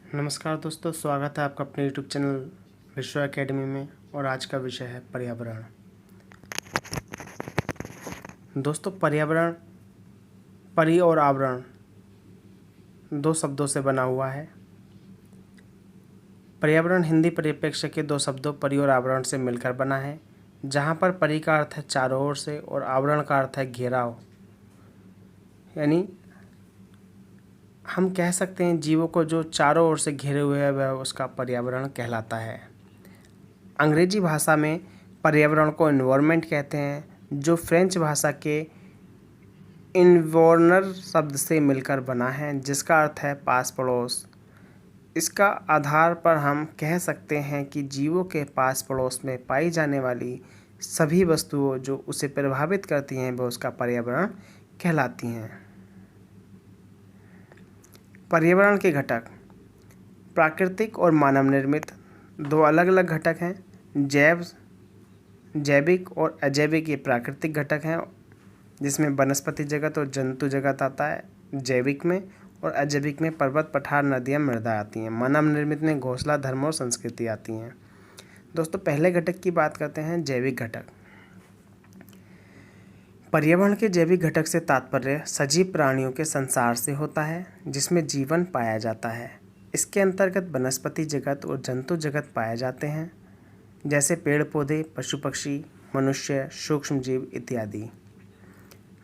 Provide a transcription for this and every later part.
नमस्कार दोस्तों, स्वागत है आपका अपने यूट्यूब चैनल विश्व एकेडमी में। और आज का विषय है पर्यावरण। दोस्तों, पर्यावरण परि और आवरण दो शब्दों से बना हुआ है। पर्यावरण हिंदी परिप्रेक्ष्य के दो शब्दों परि और आवरण से मिलकर बना है, जहाँ पर परि का अर्थ है चारों ओर से और आवरण का अर्थ है घेराव। यानी हम कह सकते हैं जीवों को जो चारों ओर से घेरे हुए है वह उसका पर्यावरण कहलाता है। अंग्रेजी भाषा में पर्यावरण को एनवायरनमेंट कहते हैं, जो फ्रेंच भाषा के इन्वर्नर शब्द से मिलकर बना है, जिसका अर्थ है पास पड़ोस। इसका आधार पर हम कह सकते हैं कि जीवों के पास पड़ोस में पाई जाने वाली सभी वस्तुओं जो उसे प्रभावित करती हैं वह उसका पर्यावरण कहलाती हैं। पर्यावरण के घटक प्राकृतिक और मानव निर्मित दो अलग अलग घटक हैं। जैविक और अजैविक ये प्राकृतिक घटक हैं, जिसमें वनस्पति जगत और जंतु जगत आता है जैविक में, और अजैविक में पर्वत पठार नदियाँ मृदा आती हैं। मानव निर्मित में घोंसला धर्म और संस्कृति आती हैं। दोस्तों, पहले घटक की बात करते हैं, जैविक घटक। पर्यावरण के जैविक घटक से तात्पर्य सजीव प्राणियों के संसार से होता है, जिसमें जीवन पाया जाता है। इसके अंतर्गत वनस्पति जगत और जंतु जगत पाए जाते हैं, जैसे पेड़ पौधे, पशु पक्षी, मनुष्य, सूक्ष्म जीव इत्यादि।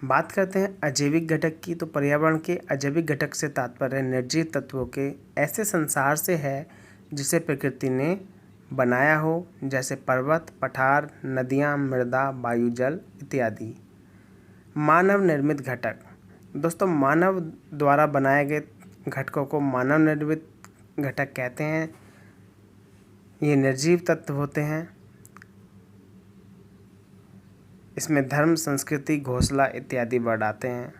बात करते हैं अजैविक घटक की, तो पर्यावरण के अजैविक घटक से तात्पर्य निर्जीव तत्वों के ऐसे संसार से है जिसे प्रकृति ने बनाया हो, जैसे पर्वत, पठार, नदियाँ, मृदा, वायु, जल इत्यादि। मानव निर्मित घटक। दोस्तों, मानव द्वारा बनाए गए घटकों को मानव निर्मित घटक कहते हैं। ये निर्जीव तत्व होते हैं। इसमें धर्म, संस्कृति, घोंसला इत्यादि वर्ड आते हैं।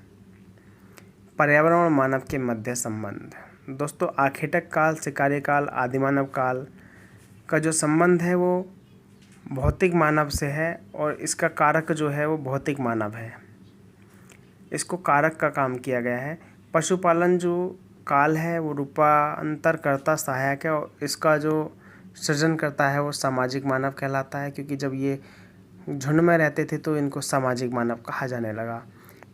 पर्यावरण और मानव के मध्य संबंध। दोस्तों, आखेटक काल, शिकारी काल, आदिमानव काल का जो संबंध है वो भौतिक मानव से है, और इसका कारक जो है वो भौतिक मानव है। इसको कारक का काम किया गया है। पशुपालन जो काल है वो रूपांतर करता सहायक है, और इसका जो सृजन करता है वो सामाजिक मानव कहलाता है, क्योंकि जब ये झुंड में रहते थे तो इनको सामाजिक मानव कहा जाने लगा।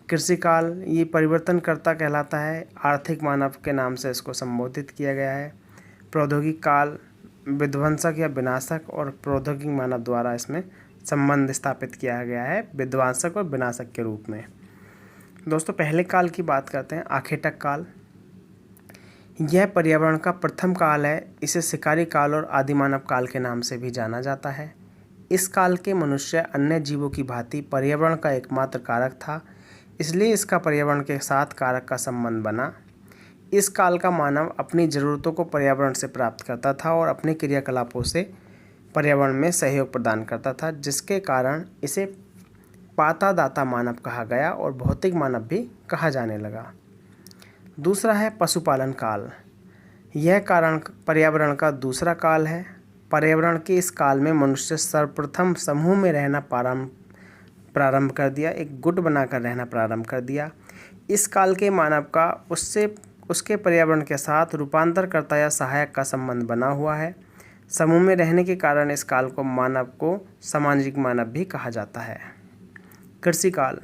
कृषि काल ये परिवर्तनकर्ता कहलाता है, आर्थिक मानव के नाम से इसको संबोधित किया गया है। प्रौद्योगिक काल विध्वंसक या विनाशक और प्रौद्योगिक मानव द्वारा इसमें संबंध स्थापित किया गया है, विध्वंसक और विनाशक के रूप में। दोस्तों, पहले काल की बात करते हैं, आखेटक काल। यह पर्यावरण का प्रथम काल है। इसे शिकारी काल और आदिमानव काल के नाम से भी जाना जाता है। इस काल के मनुष्य अन्य जीवों की भांति पर्यावरण का एकमात्र कारक था, इसलिए इसका पर्यावरण के साथ कारक का संबंध बना। इस काल का मानव अपनी ज़रूरतों को पर्यावरण से प्राप्त करता था और अपने क्रियाकलापों से पर्यावरण में सहयोग प्रदान करता था, जिसके कारण इसे पाता दाता मानव कहा गया और भौतिक मानव भी कहा जाने लगा। दूसरा है पशुपालन काल। यह कारण पर्यावरण का दूसरा काल है। पर्यावरण के इस काल में मनुष्य सर्वप्रथम समूह में रहना प्रारंभ कर दिया, एक गुट बनाकर रहना प्रारंभ कर दिया। इस काल के मानव का उसके पर्यावरण के साथ रूपांतरकर्ता या सहायक का संबंध बना हुआ है। समूह में रहने के कारण इस काल को मानव को सामाजिक मानव भी कहा जाता है। कृषि काल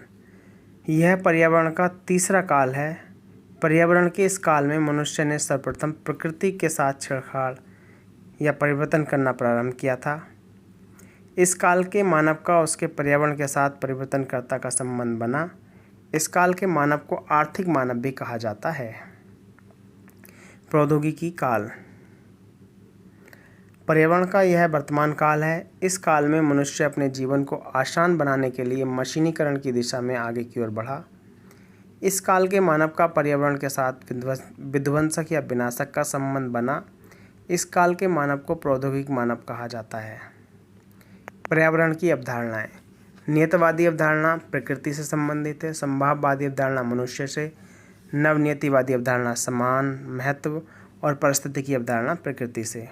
यह पर्यावरण का तीसरा काल है। पर्यावरण के इस काल में मनुष्य ने सर्वप्रथम प्रकृति के साथ छेड़छाड़ या परिवर्तन करना प्रारंभ किया था। इस काल के मानव का उसके पर्यावरण के साथ परिवर्तनकर्ता का संबंध बना। इस काल के मानव को आर्थिक मानव भी कहा जाता है। प्रौद्योगिकी काल पर्यावरण का यह वर्तमान काल है। इस काल में मनुष्य अपने जीवन को आसान बनाने के लिए मशीनीकरण की दिशा में आगे की ओर बढ़ा। इस काल के मानव का पर्यावरण के साथ विध्वंसक या विनाशक का संबंध बना। इस काल के मानव को प्रौद्योगिक मानव कहा जाता है। पर्यावरण की अवधारणाएं। नियतवादी अवधारणा प्रकृति से संबंधित है। संभाववादी अवधारणा मनुष्य से। नवनियतिवादी अवधारणा समान, महत्व और परिस्थिति की अवधारणा प्रकृति से।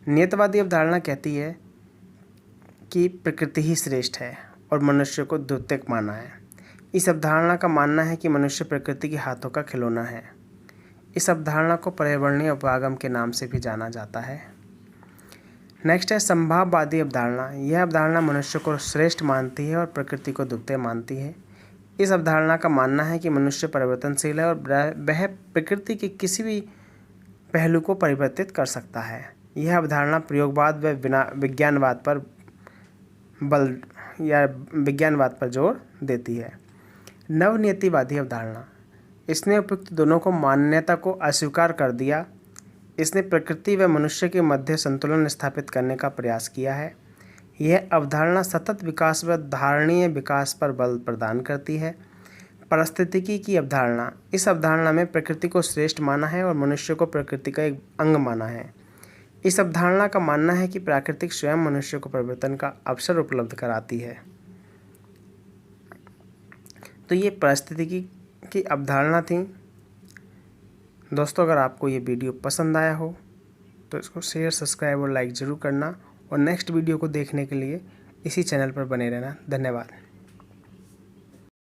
नियतवादी अवधारणा कहती है कि प्रकृति ही श्रेष्ठ है और मनुष्य को द्वितीयक माना है। इस अवधारणा का मानना है कि मनुष्य प्रकृति के हाथों का खिलौना है। इस अवधारणा को पर्यावरणीय उपागम के नाम से भी जाना जाता है। नेक्स्ट है संभाववादी अवधारणा। यह अवधारणा मनुष्य को श्रेष्ठ मानती है और प्रकृति को द्वितीय मानती है। इस अवधारणा का मानना है कि मनुष्य परिवर्तनशील है और वह प्रकृति के किसी भी पहलू को परिवर्तित कर सकता है। यह अवधारणा प्रयोगवाद व विज्ञानवाद पर जोर देती है। नवनीतिवादी अवधारणा। इसने उपयुक्त दोनों को मान्यता को अस्वीकार कर दिया। इसने प्रकृति व मनुष्य के मध्य संतुलन स्थापित करने का प्रयास किया है। यह अवधारणा सतत विकास व धारणीय विकास पर बल प्रदान करती है। पारिस्थितिकी की अवधारणा। इस अवधारणा में प्रकृति को श्रेष्ठ माना है और मनुष्य को प्रकृति का एक अंग माना है। इस अवधारणा का मानना है कि प्रकृति स्वयं मनुष्य को परिवर्तन का अवसर उपलब्ध कराती है। तो ये पारिस्थितिकी की अवधारणा थी। दोस्तों, अगर आपको ये वीडियो पसंद आया हो तो इसको शेयर, सब्सक्राइब और लाइक ज़रूर करना और नेक्स्ट वीडियो को देखने के लिए इसी चैनल पर बने रहना। धन्यवाद।